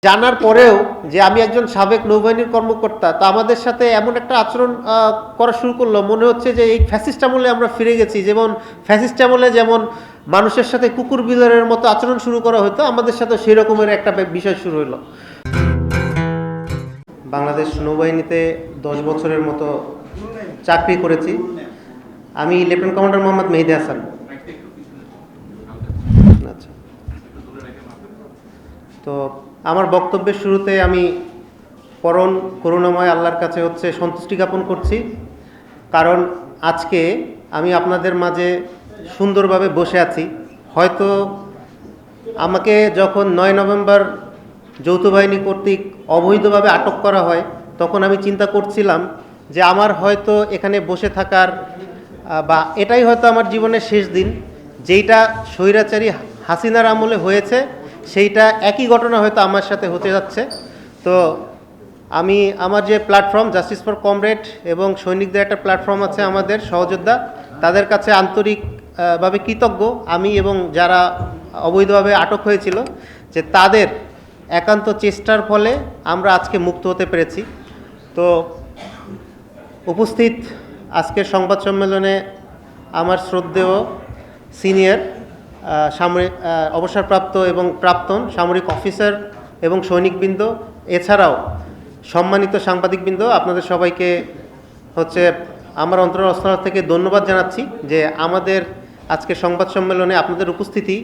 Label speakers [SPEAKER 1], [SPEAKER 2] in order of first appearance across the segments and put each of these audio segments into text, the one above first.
[SPEAKER 1] জানার পরেও যে আমি একজন সাবেক নৌবাহিনীর কর্মকর্তা, তা আমাদের সাথে এমন একটা আচরণ করা শুরু করলো, মনে হচ্ছে যে এই ফ্যাসিস্ট আমলে আমরা ফিরে গেছি। যেমন ফ্যাসিস্ট আমলে যেমন মানুষের সাথে কুকুর বিড়ালের মতো আচরণ শুরু করা হতো, আমাদের সাথে সেই রকমের একটা বিষয় শুরু হলো। বাংলাদেশ নৌবাহিনীতে 10 বছরের মতো চাকরি করেছি। আমি লেফটেন্যান্ট কমান্ডার মোহাম্মদ মেহেদী হাসান। আচ্ছা, তো আমার বক্তব্যের শুরুতে আমি পরম করুণাময় আল্লাহর কাছে সন্তুষ্টি জ্ঞাপন করছি, কারণ আজকে আমি আপনাদের মাঝে সুন্দরভাবে বসে আছি। হয়তো আমাকে যখন 9 নভেম্বর যৌথ বাহিনী কর্তৃক অবৈধভাবে আটক করা হয়, তখন আমি চিন্তা করছিলাম যে আমার হয়তো এখানে বসে থাকার বা এটাই হয়তো আমার জীবনের শেষ দিন। যেইটা স্বৈরাচারী হাসিনার আমলে হয়েছে, সেইটা একই ঘটনা হয়তো আমার সাথে হতে যাচ্ছে। তো আমি আমার যে প্ল্যাটফর্ম জাস্টিস ফর কমরেড এবং সৈনিকদের একটা প্ল্যাটফর্ম আছে আমাদের সহযোদ্ধা, তাদের কাছে আন্তরিকভাবে কৃতজ্ঞ আমি এবং যারা অবৈধভাবে আটক হয়েছিল, যে তাদের একান্ত চেষ্টার ফলে আমরা আজকে মুক্ত হতে পেরেছি। তো উপস্থিত আজকের সংবাদ সম্মেলনে আমার শ্রদ্ধেয় সিনিয়র সামরিক অবসরপ্রাপ্ত এবং প্রাক্তন সামরিক অফিসার এবং সৈনিকবৃন্দ, এছাড়াও সম্মানিত সাংবাদিকবৃন্দ, আপনাদের সবাইকে আমার অন্তরস্থল থেকে ধন্যবাদ জানাচ্ছি যে আমাদের আজকের সংবাদ সম্মেলনে আপনাদের উপস্থিতি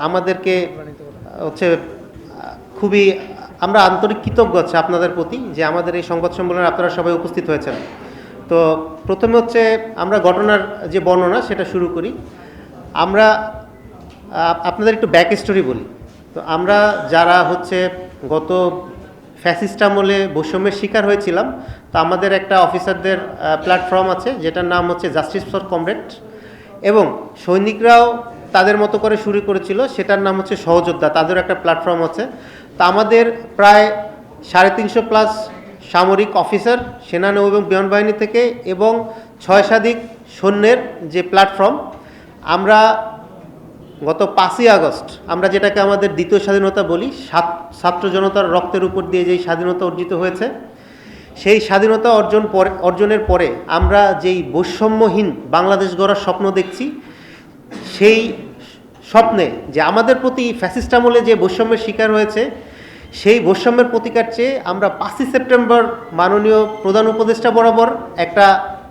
[SPEAKER 1] আমাদেরকে খুবই আমরা আন্তরিক কৃতজ্ঞ আছি আপনাদের প্রতি যে আমাদের এই সংবাদ সম্মেলনে আপনারা সবাই উপস্থিত হয়েছেন। তো প্রথমে আমরা ঘটনার যে বর্ণনা সেটা শুরু করি। আমরা আপনাদের একটু ব্যাক স্টোরি বলি। তো আমরা যারা গত ফ্যাসিস্ট আমলে বৈষম্যের শিকার হয়েছিলাম, তো আমাদের একটা অফিসারদের প্ল্যাটফর্ম আছে যেটার নাম জাস্টিস ফর কমরেড, এবং সৈনিকরাও তাদের মতো করে শুরু করেছিল, সেটার নাম সহযোদ্ধা, তাদের একটা প্ল্যাটফর্ম আছে। তো আমাদের প্রায় 350 প্লাস সামরিক অফিসার সেনা নৌ এবং বিমান বাহিনী থেকে এবং 6 শতাধিক সৈন্যের যে প্ল্যাটফর্ম, আমরা গত 5ই আগস্ট আমরা যেটাকে আমাদের দ্বিতীয় স্বাধীনতা বলি, ছাত্র জনতার রক্তের উপর দিয়ে যেই স্বাধীনতা অর্জিত হয়েছে, সেই স্বাধীনতা অর্জনের পরে আমরা যেই বৈষম্যহীন বাংলাদেশ গড়ার স্বপ্ন দেখছি, সেই স্বপ্নে যে আমাদের প্রতি ফ্যাসিস্ট আমলে যে বৈষম্যের শিকার হয়েছে, সেই বৈষম্যের প্রতিকার চেয়ে আমরা 5ই সেপ্টেম্বর মাননীয় প্রধান উপদেষ্টা বরাবর একটা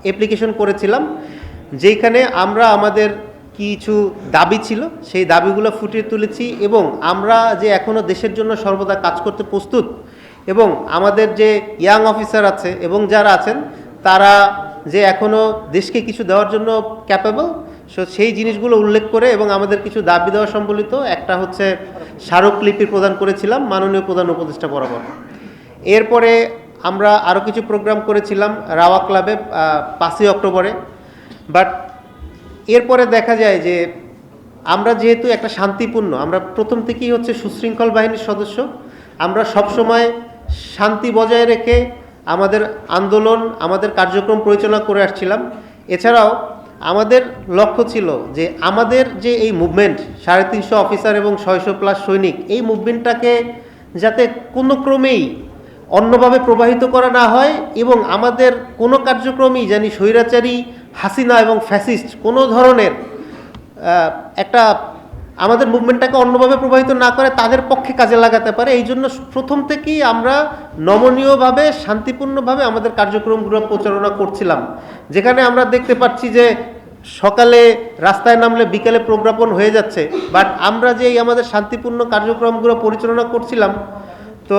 [SPEAKER 1] অ্যাপ্লিকেশন করেছিলাম, যেখানে আমরা আমাদের কিছু দাবি ছিল সেই দাবিগুলো ফুটিয়ে তুলেছি, এবং আমরা যে এখনও দেশের জন্য সর্বদা কাজ করতে প্রস্তুত, এবং আমাদের যে ইয়াং অফিসার আছে এবং যারা আছেন তারা যে এখনও দেশকে কিছু দেওয়ার জন্য ক্যাপেবল, সেই জিনিসগুলো উল্লেখ করে এবং আমাদের কিছু দাবি দেওয়া সম্বলিত একটা স্মারকলিপি প্রদান করেছিলাম মাননীয় প্রধান উপদেষ্টা বরাবর। এরপরে আমরা আরও কিছু প্রোগ্রাম করেছিলাম রাওয়া ক্লাবে 5ই অক্টোবরে। বাট এরপরে দেখা যায় যে আমরা যেহেতু একটা শান্তিপূর্ণ, আমরা প্রথম থেকেই সুশৃঙ্খল বাহিনীর সদস্য, আমরা সবসময় শান্তি বজায় রেখে আমাদের আন্দোলন, আমাদের কার্যক্রম পরিচালনা করে আসছিলাম। এছাড়াও আমাদের লক্ষ্য ছিল যে আমাদের যে এই মুভমেন্ট 350 অফিসার এবং 600 প্লাস সৈনিক, এই মুভমেন্টটাকে যাতে কোনো ক্রমেই অন্যভাবে প্রবাহিত করা না হয়, এবং আমাদের কোনো কার্যক্রমই জানি স্বৈরাচারী হাসিনা এবং ফ্যাসিস্ট কোনো ধরনের একটা আমাদের মুভমেন্টটাকে অন্যভাবে প্রবাহিত না করে তাদের পক্ষে কাজে লাগাতে পারে। এই জন্য প্রথম থেকেই আমরা নমনীয়ভাবে শান্তিপূর্ণভাবে আমাদের কার্যক্রমগুলো পরিচালনা করছিলাম, যেখানে আমরা দেখতে পাচ্ছি যে সকালে রাস্তায় নামলে বিকেলে প্রজ্ঞাপন হয়ে যাচ্ছে। বাট আমরা যে আমাদের শান্তিপূর্ণ কার্যক্রমগুলো পরিচালনা করছিলাম, তো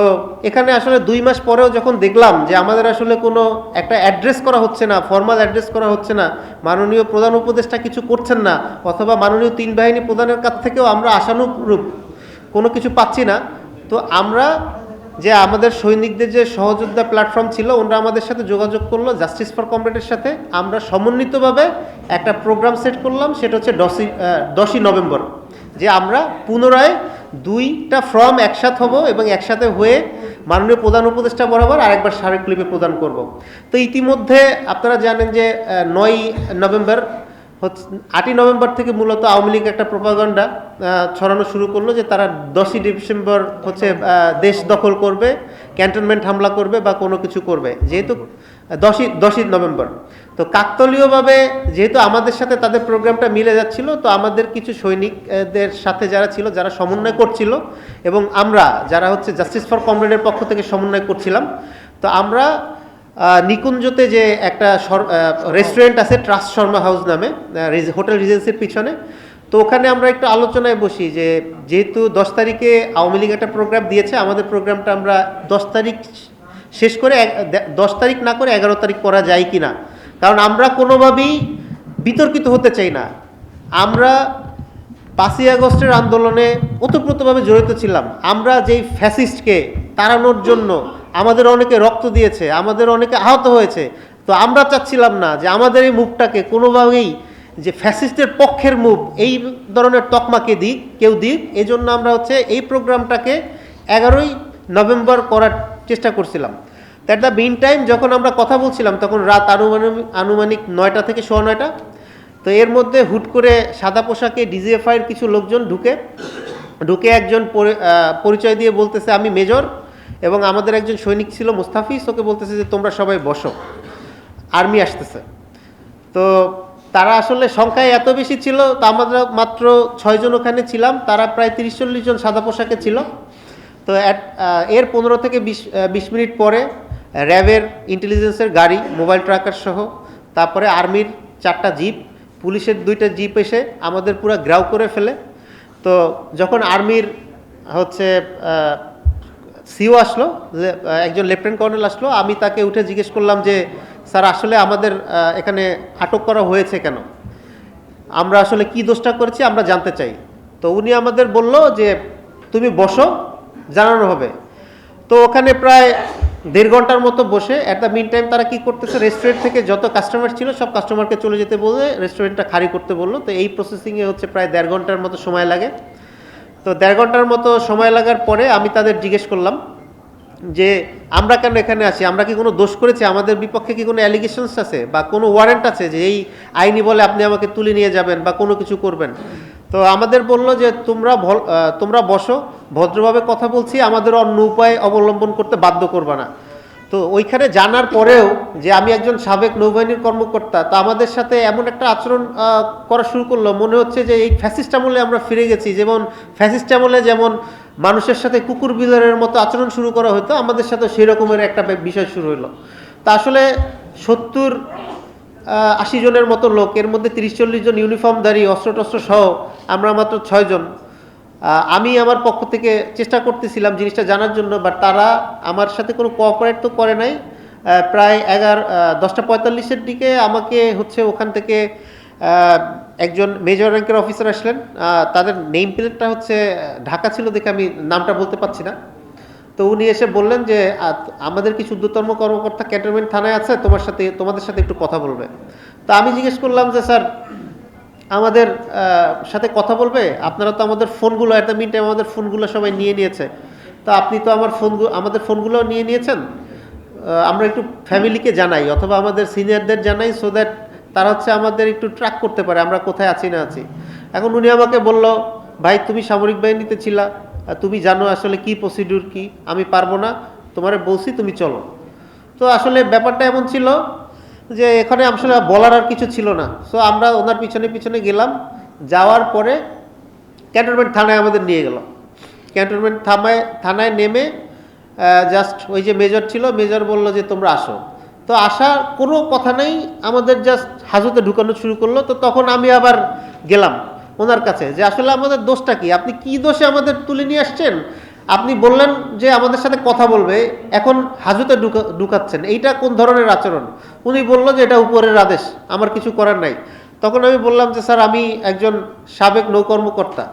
[SPEAKER 1] এখানে 2 মাস পরেও যখন দেখলাম যে আমাদের কোনো একটা অ্যাড্রেস করা হচ্ছে না, ফর্মাল অ্যাড্রেস করা হচ্ছে না, মাননীয় প্রধান উপদেষ্টা কিছু করছেন না, অথবা মাননীয় 3 বাহিনী প্রধানের কাছ থেকেও আমরা আশানুরূপ কোনো কিছু পাচ্ছি না, তো আমরা যে আমাদের সৈনিকদের যে সহযোদ্ধা প্ল্যাটফর্ম ছিল, ওরা আমাদের সাথে যোগাযোগ করলো জাস্টিস ফর কমরেডের সাথে। আমরা সমন্বিতভাবে একটা প্রোগ্রাম সেট করলাম, সেটা 10ই নভেম্বর, যে আমরা পুনরায় 2টা ফর্ম একসাথে হব এবং একসাথে হয়ে মাননীয় প্রধান উপদেষ্টা বরাবর আরেকবার স্মারকলিপি প্রদান করব। তো ইতিমধ্যে আপনারা জানেন যে 9ই নভেম্বর 8ই নভেম্বর থেকে মূলত আওয়ামী লীগ একটা প্রোপাগান্ডা ছড়ানো শুরু করলো যে তারা 10ই ডিসেম্বর হচ্ছে দেশ দখল করবে, ক্যান্টনমেন্ট হামলা করবে বা কোনো কিছু করবে, যেহেতু 10ই নভেম্বর। তো কাকতালীয়ভাবে যেহেতু আমাদের সাথে তাদের প্রোগ্রামটা মিলে যাচ্ছিল, তো আমাদের কিছু সৈনিকদের সাথে যারা ছিল, যারা সমন্বয় করছিল, এবং আমরা যারা হচ্ছে জাস্টিস ফর কমরেডের পক্ষ থেকে সমন্বয় করছিলাম, তো আমরা নিকুঞ্জতে যে একটা রেস্টুরেন্ট আছে ট্রাস্ট শর্মা হাউস নামে, হোটেল রিজেন্সির পিছনে, তো ওখানে আমরা একটু আলোচনায় বসি যে যেহেতু 10 তারিখে আওয়ামী লীগ একটা প্রোগ্রাম দিয়েছে, আমাদের প্রোগ্রামটা আমরা 10 তারিখ শেষ করে 10 তারিখ না করে 11 তারিখ করা যায় কি না, কারণ আমরা কোনোভাবেই বিতর্কিত হতে চাই না। আমরা 5ই আগস্টের আন্দোলনে ওতপ্রোতভাবে জড়িত ছিলাম। আমরা যেই ফ্যাসিস্টকে তাড়ানোর জন্য আমাদের অনেকে রক্ত দিয়েছে, আমাদের অনেকে আহত হয়েছে, তো আমরা চাচ্ছিলাম না যে আমাদের এই মুভটাকে কোনোভাবেই যে ফ্যাসিস্টের পক্ষের মুভ এই ধরনের তকমাকে কেউ দিক, এই জন্য আমরা হচ্ছে এই প্রোগ্রামটাকে 11ই নভেম্বর করার চেষ্টা করছিলাম। দ্যাট দ্য মিন টাইম যখন আমরা কথা বলছিলাম তখন রাত আনুমানিক 9টা থেকে 9:15। তো এর মধ্যে হুট করে সাদা পোশাকে ডিজিএফআইয়ের কিছু লোকজন ঢুকে একজন পরিচয় দিয়ে বলতেছে আমি মেজর, এবং আমাদের একজন সৈনিক ছিল মুস্তাফিজ, ওকে বলতেছে যে তোমরা সবাই বসো, আর্মি আসতেছে। তো তারা আসলে সংখ্যায় এত বেশি ছিল, তো আমরা মাত্র 6 জন ওখানে ছিলাম, তারা প্রায় 30-40 জন সাদা পোশাকে ছিল। তো এর 15 থেকে 20 মিনিট পরে র্যাবের ইন্টেলিজেন্সের গাড়ি, মোবাইল ট্র্যাকার সহ, তারপরে আর্মির 4টা জিপ, পুলিশের 2টা জিপ এসে আমাদের পুরো গ্রাউ করে ফেলে। তো যখন আর্মির হচ্ছে সিও আসলো, একজন লেফটেন্যান্ট কর্নেল আসলো, আমি তাকে উঠে জিজ্ঞেস করলাম যে স্যার আসলে আমাদের এখানে আটক করা হয়েছে কেন, আমরা আসলে কি দোষটা করেছি আমরা জানতে চাই। তো উনি আমাদের বলল যে তুমি বসো, জানানো হবে। তো ওখানে প্রায় 1.5 ঘন্টার মতো বসে, অ্যাট দ্য মিন টাইম তারা কি করতেছে, রেস্টুরেন্ট থেকে যত কাস্টমার ছিল সব কাস্টমারকে চলে যেতে বলে রেস্টুরেন্টটা খালি করতে বললো। তো এই প্রসেসিংয়ে হচ্ছে প্রায় 1.5 ঘন্টার মতো সময় লাগে। তো 1.5 ঘন্টার মতো সময় লাগার পরে আমি তাদের জিজ্ঞেস করলাম যে আমরা কেন এখানে আছি, আমরা কি কোনো দোষ করেছি, আমাদের বিপক্ষে কি কোনো অ্যালিগেশনস আছে বা কোনো ওয়ারেন্ট আছে যে এই আইনি বলে আপনি আমাকে তুলে নিয়ে যাবেন বা কোনো কিছু করবেন। তো আমাদের বলল যে তোমরা বসো, ভদ্রভাবে কথা বলছি, আমাদের অন্য উপায় অবলম্বন করতে বাধ্য করবে না। তো ওইখানে জানার পরেও যে আমি একজন সাবেক নৌবাহিনীর কর্মকর্তা, তা আমাদের সাথে এমন একটা আচরণ করা শুরু করলো, মনে হচ্ছে যে এই ফ্যাসিস্ট আমলে আমরা ফিরে গেছি। যেমন ফ্যাসিস্ট আমলে যেমন মানুষের সাথে কুকুর বিড়ালের মতো আচরণ শুরু করা হতো, আমাদের সাথে সেই রকমের একটা বিষয় শুরু হলো। তা আসলে 70-80 জনের মতো লোক, এর মধ্যে 30-40 জন ইউনিফর্মধারী, অস্ত্র সহ, আমরা মাত্র 6 জন। আমি আমার পক্ষ থেকে চেষ্টা করতেছিলাম জিনিসটা জানার জন্য, বাট তারা আমার সাথে কোনো কোঅপারেট তো করে নাই। প্রায় 10:45-এর দিকে আমাকে হচ্ছে ওখান থেকে একজন মেজর র্যাঙ্কের অফিসার আসলেন। তাদের নেম প্লেটটা হচ্ছে ঢাকা ছিল দেখে আমি নামটা বলতে পারছি না। তো উনি এসে বললেন যে আমাদের কিছু ঊর্ধ্বতম কর্মকর্তা ক্যান্টনমেন্ট থানায় আছে, তোমাদের সাথে একটু কথা বলবে। তো আমি জিজ্ঞেস করলাম যে স্যার আমাদের সাথে কথা বলবে, আপনারা তো আমাদের ফোনগুলো অ্যাট দ্য মিন টাইম আমাদের ফোনগুলো সবাই নিয়ে নিয়েছে, তো আপনি তো আমাদের ফোনগুলো নিয়ে নিয়েছেন, আমরা একটু ফ্যামিলিকে জানাই অথবা আমাদের সিনিয়রদের জানাই, সো দ্যাট তারা হচ্ছে আমাদের একটু ট্র্যাক করতে পারে আমরা কোথায় আছি না আছি। এখন উনি আমাকে বলল ভাই তুমি সামরিক বাহিনীতে ছিলা, তুমি জানো আসলে কি প্রসিডিউর কি, আমি পারবো না, তোমারে বলছি তুমি চলো। তো আসলে ব্যাপারটা এমন ছিল যে এখানে আসলে বলার আর কিছু ছিল না। সো আমরা ওনার পিছনে গেলাম, যাওয়ার পরে ক্যান্টনমেন্ট থানায় আমাদের নিয়ে গেল। ক্যান্টনমেন্ট থানায় নেমে জাস্ট ওই যে মেজর ছিল, মেজর বলল যে তোমরা আসো। তো আসার কোনো কথা নেই, আমাদের জাস্ট হাজতে ঢুকানো শুরু করলো। তো তখন আমি আবার গেলাম ওনার কাছে যে আসলে আমাদের দোষটা কি, আপনি কি দোষে আমাদের তুলে নিয়ে আসছেন, আপনি বললেন যে আমাদের সাথে কথা বলবে, এখন হাজতে ঢুকাচ্ছেন, এইটা কোন ধরনের আচরণ। উনি বলল যে এটা উপরের আদেশ, আমার কিছু করার নাই। তখন আমি বললাম যে স্যার আমি একজন সাবেক নৌকর্মকর্তা,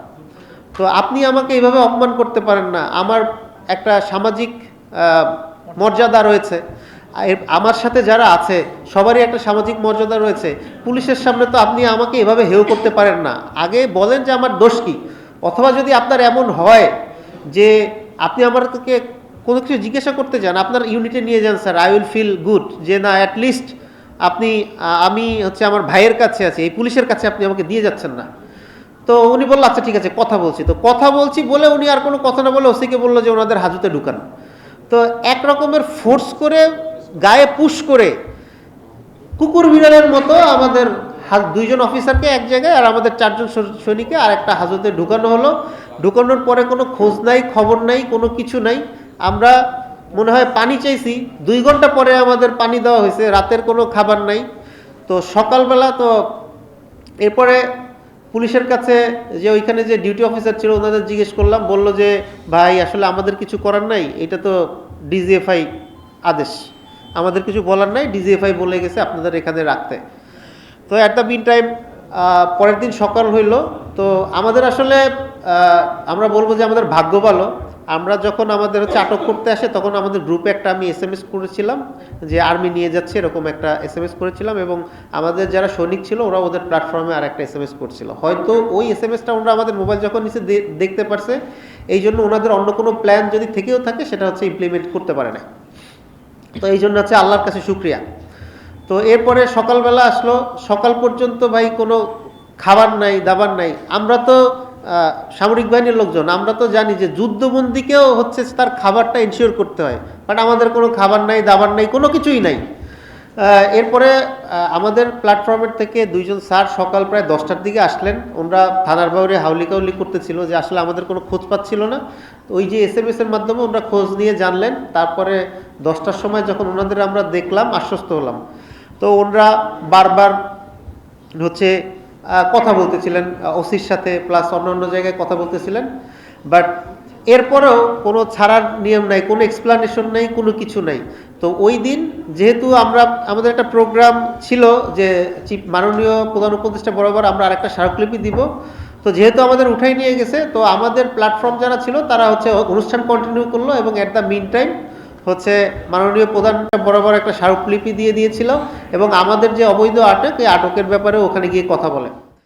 [SPEAKER 1] তো আপনি আমাকে এইভাবে অপমান করতে পারেন না, আমার একটা সামাজিক মর্যাদা রয়েছে, আমার সাথে যারা আছে সবারই একটা সামাজিক মর্যাদা রয়েছে, পুলিশের সামনে তো আপনি আমাকে এভাবে হেয় করতে পারেন না, আগে বলেন যে আমার দোষ কি, অথবা যদি আপনার এমন হয় যে আপনি আমাকে কোনো কিছু জিজ্ঞাসা করতে চান আপনার ইউনিটে নিয়ে যান sir, I will feel good যে না অ্যাটলিস্ট আমি হচ্ছে আমার ভাইয়ের কাছে আছি, এই পুলিশের কাছে আপনি আমাকে দিয়ে যাচ্ছেন না। তো তো উনি বললো আচ্ছা ঠিক আছে কথা বলছি, তো কথা বলছি বলে উনি আর কোনো কথা না বলে ওসিকে বললো যে ওনাদের হাজতে ঢুকান। তো এক রকমের ফোর্স করে গায়ে পুশ করে কুকুর বিড়ালের মতো আমাদের দুইজন অফিসারকে এক জায়গায় আর আমাদের 4 জন সৈনিককে আর একটা হাজতে ঢুকানো হলো। ঢুকানোর পরে কোনো খোঁজ নাই, খবর নাই, কোনো কিছু নাই। আমরা মনে হয় পানি চাইছি, 2 ঘন্টা পরে আমাদের পানি দেওয়া হয়েছে, রাতের কোনো খাবার নাই। তো সকালবেলা তো এরপরে পুলিশের কাছে যে ওইখানে যে ডিউটি অফিসার ছিল ওনাদের জিজ্ঞেস করলাম, বলল যে ভাই আসলে আমাদের কিছু করার নাই, এটা তো ডিজিএফআই আদেশ, আমাদের কিছু বলার নাই, ডিজিএফআই বলে গেছে আপনাদের এখানে রাখতে। তো অ্যাট দ্য মিন টাইম পরের দিন সকাল হইল। তো আমাদের আসলে আমরা বলবো যে আমাদের ভাগ্য ভালো, আমরা যখন আমাদের হচ্ছে আটক করতে আসে তখন আমাদের গ্রুপে একটা আমি SMS করেছিলাম যে আর্মি নিয়ে যাচ্ছে, এরকম একটা SMS করেছিলাম, এবং আমাদের যারা সৈনিক ছিল ওরা ওদের প্ল্যাটফর্মে আর একটা SMS করছিল। হয়তো ওই SMSটা ওরা আমাদের মোবাইল যখন নিচে দেখতে পারছে, এই জন্য ওনাদের অন্য কোনো প্ল্যান যদি থেকেও থাকে সেটা হচ্ছে ইমপ্লিমেন্ট করতে পারে না। তো এই জন্য হচ্ছে আল্লাহর কাছে শুকরিয়া। তো এরপরে সকালবেলা আসলো, সকাল পর্যন্ত ভাই কোনো খাবার নাই, দাবার নাই। আমরা তো সামরিক বাহিনীর লোকজন, আমরা তো জানি যে যুদ্ধবন্দীকেও হচ্ছে তার খাবারটা এনশিওর করতে হয়, বাট আমাদের কোনো খাবার নাই, দাবার নাই, কোনো কিছুই নাই। এরপরে আমাদের প্ল্যাটফর্মের থেকে 2 জন স্যার সকাল প্রায় 10টার দিকে আসলেন। ওনারা থানার বাইরে হাউলি কাউলি করতেছিল যে আসলে আমাদের কোনো খোঁজ পাচ্ছিল না। ওই যে SMS এর মাধ্যমে ওনারা খোঁজ নিয়ে জানলেন। তারপরে 10টার সময় যখন ওনাদের আমরা দেখলাম, আশ্বস্ত হলাম। তো ওনারা বারবার হচ্ছে কথা বলতেছিলেন ওসির সাথে, প্লাস অন্য জায়গায় কথা বলতেছিলেন, বাট এরপরেও কোনো ছাড়ার নিয়ম নাই, কোনো এক্সপ্লানেশন নাই, কোনো কিছু নাই। তো ওই দিন যেহেতু আমাদের একটা প্রোগ্রাম ছিল যে মাননীয় প্রধান উপদেষ্টা বরাবর আমরা আরেকটা স্মারকলিপি দিব, তো যেহেতু আমাদের উঠাই নিয়ে গেছে, তো আমাদের প্ল্যাটফর্ম যারা ছিল তারা হচ্ছে অনুষ্ঠান কন্টিনিউ করলো, এবং অ্যাট দ্য মিন টাইম হচ্ছে মাননীয় প্রধান বরাবর একটা স্মারকলিপি দিয়ে দিয়েছিল, এবং আমাদের যে অবৈধ আটক, এই আটকের ব্যাপারে ওখানে গিয়ে কথা বলে।